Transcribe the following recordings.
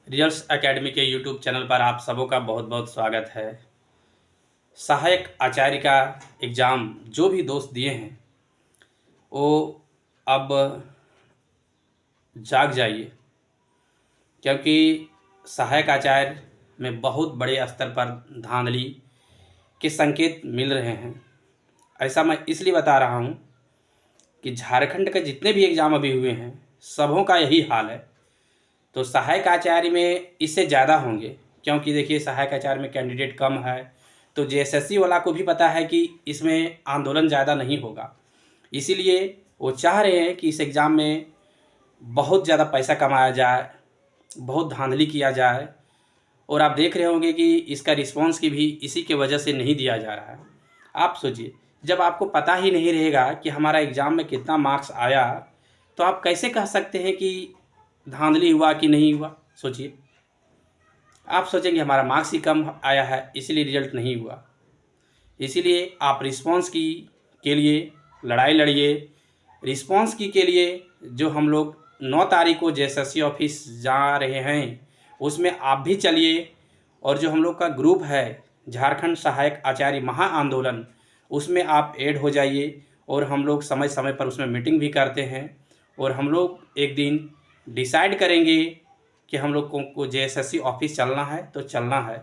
Results academy के YouTube channel पर आप सबों का बहुत बहुत स्वागत है। सहायक आचार्य का एग्ज़ाम जो भी दोस्त दिए हैं वो अब जाग जाइए, क्योंकि सहायक आचार्य में बहुत बड़े स्तर पर धांधली के संकेत मिल रहे हैं। ऐसा मैं इसलिए बता रहा हूँ कि झारखंड के जितने भी एग्ज़ाम अभी हुए हैं सबों का यही हाल है। तो सहायक आचार्य में इससे ज़्यादा होंगे, क्योंकि देखिए सहायक आचार्य में कैंडिडेट कम है। तो जेएसएससी वाला को भी पता है कि इसमें आंदोलन ज़्यादा नहीं होगा, इसीलिए वो चाह रहे हैं कि इस एग्ज़ाम में बहुत ज़्यादा पैसा कमाया जाए, बहुत धांधली किया जाए। और आप देख रहे होंगे कि इसका रिस्पॉन्स की भी इसी के वजह से नहीं दिया जा रहा है। आप सोचिए, जब आपको पता ही नहीं रहेगा कि हमारा एग्ज़ाम में कितना मार्क्स आया, तो आप कैसे कह सकते हैं कि धांधली हुआ कि नहीं हुआ। सोचिए, आप सोचेंगे हमारा मार्क्स ही कम आया है इसलिए रिजल्ट नहीं हुआ। इसीलिए आप रिस्पॉन्स की के लिए लड़ाई लड़िए। रिस्पॉन्स की के लिए जो हम लोग 9 तारीख को जेएसएससी ऑफिस जा रहे हैं उसमें आप भी चलिए। और जो हम लोग का ग्रुप है झारखंड सहायक आचार्य महा आंदोलन, उसमें आप ऐड हो जाइए। और हम लोग समय समय पर उसमें मीटिंग भी करते हैं। और हम लोग एक दिन डिसाइड करेंगे कि हम लोग को जेएसएससी ऑफिस चलना है तो चलना है।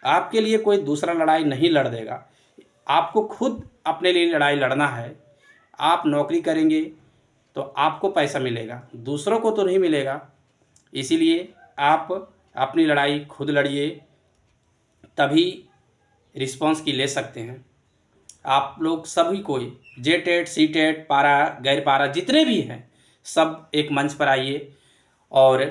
आपके लिए कोई दूसरा लड़ाई नहीं लड़ देगा, आपको खुद अपने लिए लड़ाई लड़ना है। आप नौकरी करेंगे तो आपको पैसा मिलेगा, दूसरों को तो नहीं मिलेगा। इसीलिए आप अपनी लड़ाई खुद लड़िए, तभी रिस्पॉन्स की ले सकते हैं। आप लोग सभी कोई जेटेट सीटेट पारा गैर पारा जितने भी हैं सब एक मंच पर आइए और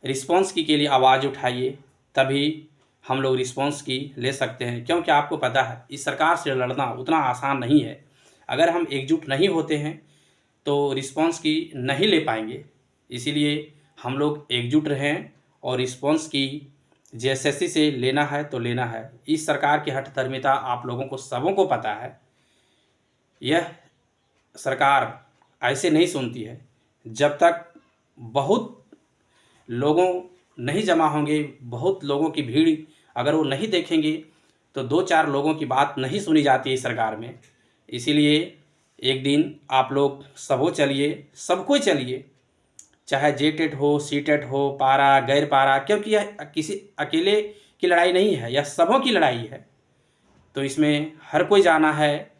रिस्पॉन्स की के लिए आवाज़ उठाइए, तभी हम लोग रिस्पॉन्स की ले सकते हैं। क्योंकि आपको पता है इस सरकार से लड़ना उतना आसान नहीं है। अगर हम एकजुट नहीं होते हैं तो रिस्पॉन्स की नहीं ले पाएंगे। इसीलिए हम लोग एकजुट रहें और रिस्पॉन्स की जेएसएससी से लेना है तो लेना है। इस सरकार की हठधर्मिता आप लोगों को सबों को पता है। यह सरकार ऐसे नहीं सुनती है। जब तक बहुत लोगों नहीं जमा होंगे, बहुत लोगों की भीड़ अगर वो नहीं देखेंगे तो 2-4 लोगों की बात नहीं सुनी जाती है सरकार में। इसीलिए एक दिन आप लोग सबो चलिए, सबको चलिए, चाहे जेटेट हो सीटेट हो पारा गैर पारा, क्योंकि यह किसी अकेले की लड़ाई नहीं है, यह सबों की लड़ाई है। तो इसमें हर कोई जाना है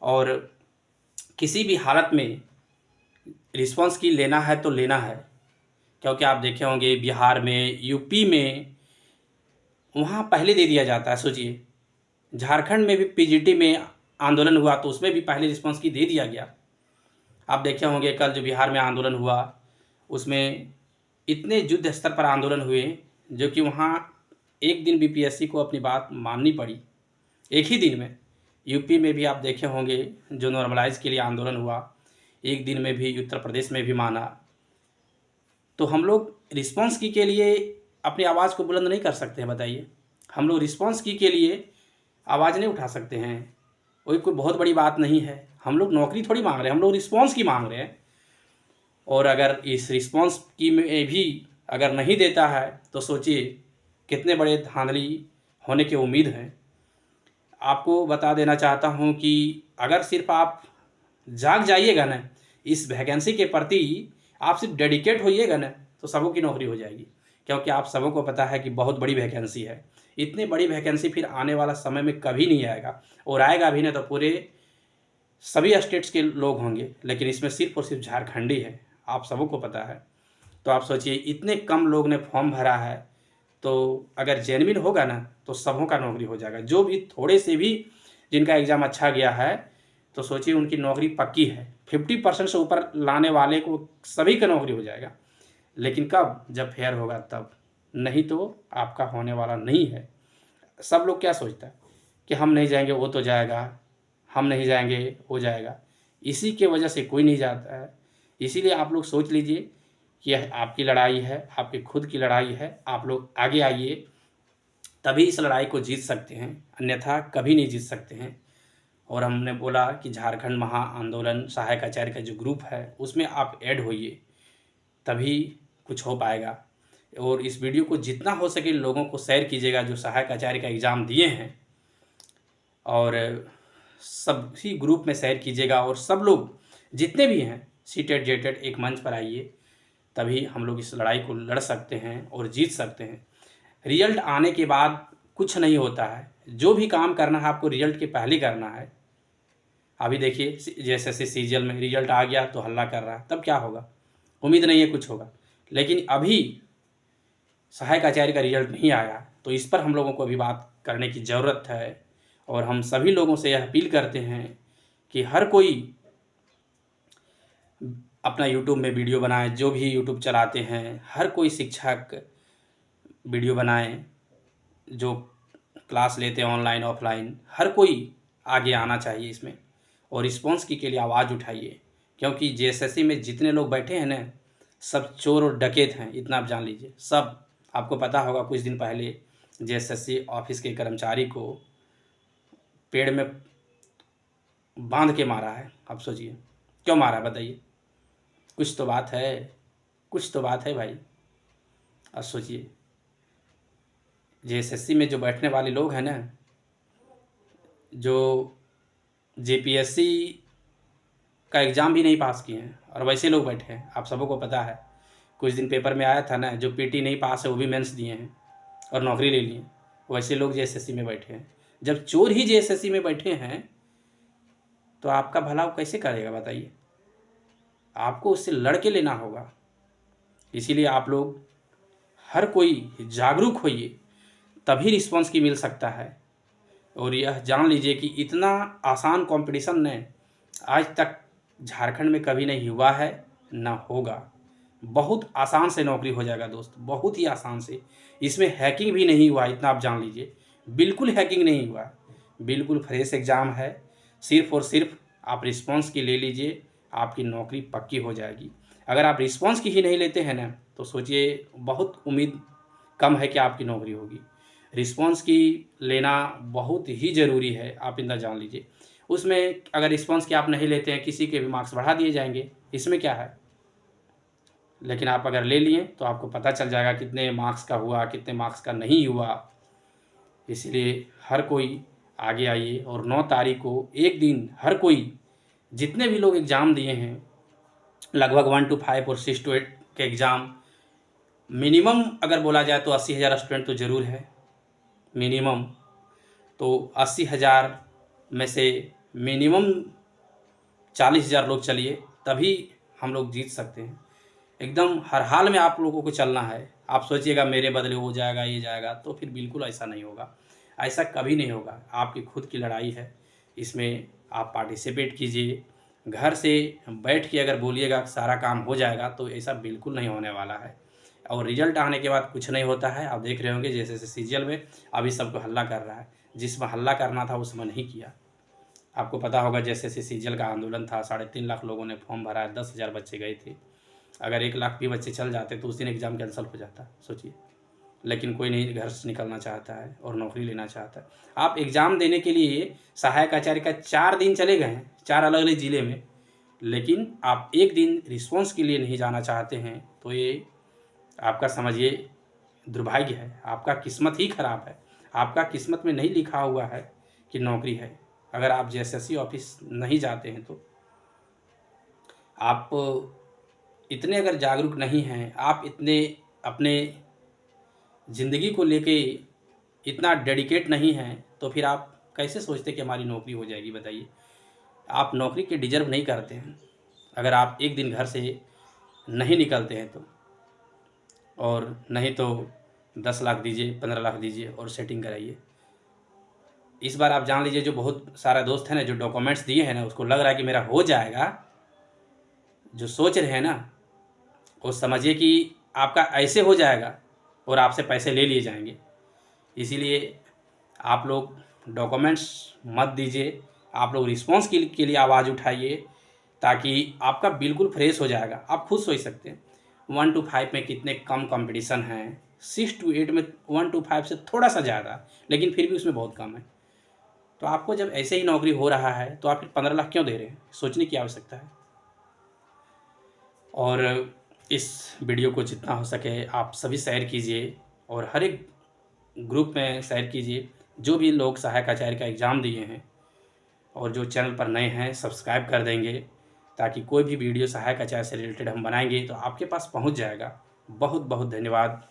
और किसी भी हालत में रिस्पॉन्स की लेना है तो लेना है। क्योंकि आप देखे होंगे बिहार में यूपी में वहाँ पहले दे दिया जाता है। सोचिए, झारखंड में भी पीजीटी में आंदोलन हुआ तो उसमें भी पहले रिस्पॉन्स की दे दिया गया। आप देखे होंगे कल जो बिहार में आंदोलन हुआ उसमें इतने युद्ध स्तर पर आंदोलन हुए जो कि वहाँ एक दिन बीपीएससी को अपनी बात माननी पड़ी, एक ही दिन में। यूपी में भी आप देखे होंगे जो नॉर्मलाइज के लिए आंदोलन हुआ, एक दिन में भी उत्तर प्रदेश में भी माना। तो हम लोग रिस्पॉन्स की के लिए अपनी आवाज़ को बुलंद नहीं कर सकते हैं, बताइए। हम लोग रिस्पॉन्स की के लिए आवाज़ नहीं उठा सकते हैं, वही कोई बहुत बड़ी बात नहीं है। हम लोग नौकरी थोड़ी मांग रहे हैं, हम लोग रिस्पॉन्स की मांग रहे हैं। और अगर इस रिस्पॉन्स की में भी अगर नहीं देता है तो सोचिए कितने बड़े धांधली होने की उम्मीद है। आपको बता देना चाहता हूँ कि अगर सिर्फ आप जाग जाइएगा ना इस वैकेंसी के प्रति, आप सिर्फ डेडिकेट होइएगा ना, तो सबों की नौकरी हो जाएगी। क्योंकि आप सबों को पता है कि बहुत बड़ी वैकेंसी है। इतनी बड़ी वैकेंसी फिर आने वाला समय में कभी नहीं आएगा, और आएगा भी ना तो पूरे सभी स्टेट्स के लोग होंगे, लेकिन इसमें सिर्फ और सिर्फ झारखंडी है, आप सबों को पता है। तो आप सोचिए इतने कम लोग ने फॉर्म भरा है, तो अगर जेन्युइन होगा ना तो सबों का नौकरी हो जाएगा। जो भी थोड़े से भी जिनका एग्ज़ाम अच्छा गया है तो सोचिए उनकी नौकरी पक्की है। 50% से ऊपर लाने वाले को सभी का नौकरी हो जाएगा। लेकिन कब? जब फेयर होगा तब, नहीं तो आपका होने वाला नहीं है। सब लोग क्या सोचता है कि हम नहीं जाएंगे वो तो जाएगा, हम नहीं जाएंगे वो जाएगा। इसी के वजह से कोई नहीं जाता है। इसीलिए आप लोग सोच लीजिए कि यह आपकी लड़ाई है, आपकी खुद की लड़ाई है। आप लोग आगे आइए, तभी इस लड़ाई को जीत सकते हैं, अन्यथा कभी नहीं जीत सकते हैं। और हमने बोला कि झारखंड महा आंदोलन सहायक आचार्य का जो ग्रुप है उसमें आप ऐड होइए, तभी कुछ हो पाएगा। और इस वीडियो को जितना हो सके लोगों को शेयर कीजिएगा जो सहायक आचार्य का एग्ज़ाम दिए हैं, और सभी ग्रुप में शेयर कीजिएगा। और सब लोग जितने भी हैं सीटेड जेटेड एक मंच पर आइए, तभी हम लोग इस लड़ाई को लड़ सकते हैं और जीत सकते हैं। रिजल्ट आने के बाद कुछ नहीं होता है, जो भी काम करना है आपको रिजल्ट के पहले करना है। अभी देखिए जैसे सीजीएल में रिजल्ट आ गया तो हल्ला कर रहा है, तब क्या होगा? उम्मीद नहीं है कुछ होगा। लेकिन अभी सहायक आचार्य का रिजल्ट नहीं आया, तो इस पर हम लोगों को अभी बात करने की ज़रूरत है। और हम सभी लोगों से यह अपील करते हैं कि हर कोई अपना यूट्यूब में वीडियो बनाए, जो भी यूट्यूब चलाते हैं हर कोई शिक्षक वीडियो बनाएं, जो क्लास लेते हैं ऑनलाइन ऑफलाइन, हर कोई आगे आना चाहिए इसमें। और रिस्पॉन्स की के लिए आवाज़ उठाइए, क्योंकि जेएसएससी में जितने लोग बैठे हैं ना, सब चोर और डकैत हैं, इतना आप जान लीजिए। सब आपको पता होगा कुछ दिन पहले जेएसएससी ऑफिस के कर्मचारी को पेड़ में बांध के मारा है। आप सोचिए क्यों मारा है, बताइए। कुछ तो बात है, कुछ तो बात है भाई। अब सोचिए जेएसएससी में जो बैठने वाले लोग हैं ना, जो जेपीएससी का एग्ज़ाम भी नहीं पास किए हैं और वैसे लोग बैठे हैं, आप सबों को पता है। कुछ दिन पेपर में आया था ना, जो पीटी नहीं पास है वो भी मेंस दिए हैं और नौकरी ले लिए। वैसे लोग जेएसएससी में बैठे हैं। जब चोर ही जेएसएससी में बैठे हैं तो आपका भला वो कैसे करेगा, बताइए। आपको उससे लड़ के लेना होगा। इसीलिए आप लोग हर कोई जागरूक होइए, तभी रिस्पॉन्स की मिल सकता है। और यह जान लीजिए कि इतना आसान कंपटीशन ने आज तक झारखंड में कभी नहीं हुआ है, ना होगा। बहुत आसान से नौकरी हो जाएगा दोस्त, बहुत ही आसान से। इसमें हैकिंग भी नहीं हुआ, इतना आप जान लीजिए। बिल्कुल हैकिंग नहीं हुआ, बिल्कुल फ्रेश एग्ज़ाम है। सिर्फ़ और सिर्फ आप रिस्पॉन्स की ले लीजिए, आपकी नौकरी पक्की हो जाएगी। अगर आप रिस्पॉन्स की ही नहीं लेते हैं ना, तो सोचिए बहुत उम्मीद कम है कि आपकी नौकरी होगी। रिस्पॉन्स की लेना बहुत ही ज़रूरी है, आप इतना जान लीजिए। उसमें अगर रिस्पॉन्स की आप नहीं लेते हैं, किसी के भी मार्क्स बढ़ा दिए जाएंगे, इसमें क्या है। लेकिन आप अगर ले लिए तो आपको पता चल जाएगा कितने मार्क्स का हुआ, कितने मार्क्स का नहीं हुआ। इसलिए हर कोई आगे आइए। और 9 तारीख को एक दिन हर कोई, जितने भी लोग एग्ज़ाम दिए हैं, लगभग 1 to 5 और 6 to 8 के एग्ज़ाम, मिनिमम अगर बोला जाए तो 80,000 स्टूडेंट तो ज़रूर है मिनिमम। तो 80,000 में से मिनिमम 40,000 लोग चलिए, तभी हम लोग जीत सकते हैं। एकदम हर हाल में आप लोगों को चलना है। आप सोचिएगा मेरे बदले हो जाएगा, ये जाएगा, तो फिर बिल्कुल ऐसा नहीं होगा। ऐसा कभी नहीं होगा। आपकी खुद की लड़ाई है, इसमें आप पार्टिसिपेट कीजिए। घर से बैठ के अगर बोलिएगा सारा काम हो जाएगा, तो ऐसा बिल्कुल नहीं होने वाला है। और रिजल्ट आने के बाद कुछ नहीं होता है। आप देख रहे होंगे जैसे सीजीएल में अभी सबको हल्ला कर रहा है, जिसमें हल्ला करना था उसमें नहीं किया। आपको पता होगा जैसे सीजीएल का आंदोलन था, 3.5 लाख लोगों ने फॉर्म भरा है, 10,000 बच्चे गए थे। अगर 1 लाख भी बच्चे चल जाते तो उस दिन एग्ज़ाम कैंसिल हो जाता, सोचिए। लेकिन कोई नहीं घर से निकलना चाहता है और नौकरी लेना चाहता है। आप एग्ज़ाम देने के लिए सहायक आचार्य का 4 दिन चले गए हैं, 4 अलग अलग ज़िले में, लेकिन आप एक दिन रिस्पॉन्स के लिए नहीं जाना चाहते हैं, तो ये आपका समझिए दुर्भाग्य है। आपका किस्मत ही खराब है। आपका किस्मत में नहीं लिखा हुआ है कि नौकरी है। अगर आप जेएसएससी ऑफिस नहीं जाते हैं तो आप इतने अगर जागरूक नहीं हैं, आप इतने अपने ज़िंदगी को लेके इतना डेडिकेट नहीं हैं, तो फिर आप कैसे सोचते कि हमारी नौकरी हो जाएगी, बताइए। आप नौकरी के डिज़र्व नहीं करते हैं अगर आप एक दिन घर से नहीं निकलते हैं तो। और नहीं तो 10 लाख दीजिए, 15 लाख दीजिए और सेटिंग कराइए। इस बार आप जान लीजिए, जो बहुत सारा दोस्त है ना, जो डॉक्यूमेंट्स दिए हैं ना, उसको लग रहा है कि मेरा हो जाएगा, जो सोच रहे हैं ना, वो समझिए कि आपका ऐसे हो जाएगा और आपसे पैसे ले लिए जाएंगे। इसीलिए आप लोग डॉक्यूमेंट्स मत दीजिए, आप लोग रिस्पॉन्स के लिए आवाज़ उठाइए, ताकि आपका बिल्कुल फ्रेश हो जाएगा। आप खुद सोच सकते हैं 1 to 5 में कितने कम कंपटीशन हैं, 6 to 8 में 1 to 5 से थोड़ा सा ज़्यादा, लेकिन फिर भी उसमें बहुत कम है। तो आपको जब ऐसे ही नौकरी हो रहा है तो आप फिर 15 लाख क्यों दे रहे हैं, सोचने की आवश्यकता है। और इस वीडियो को जितना हो सके आप सभी शेयर कीजिए और हर एक ग्रुप में शेयर कीजिए। जो भी लोग सहायक आचार्य का एग्ज़ाम दिए हैं और जो चैनल पर नए हैं सब्सक्राइब कर देंगे, ताकि कोई भी वीडियो सहायक आचार्य से रिलेटेड हम बनाएंगे तो आपके पास पहुंच जाएगा। बहुत बहुत धन्यवाद।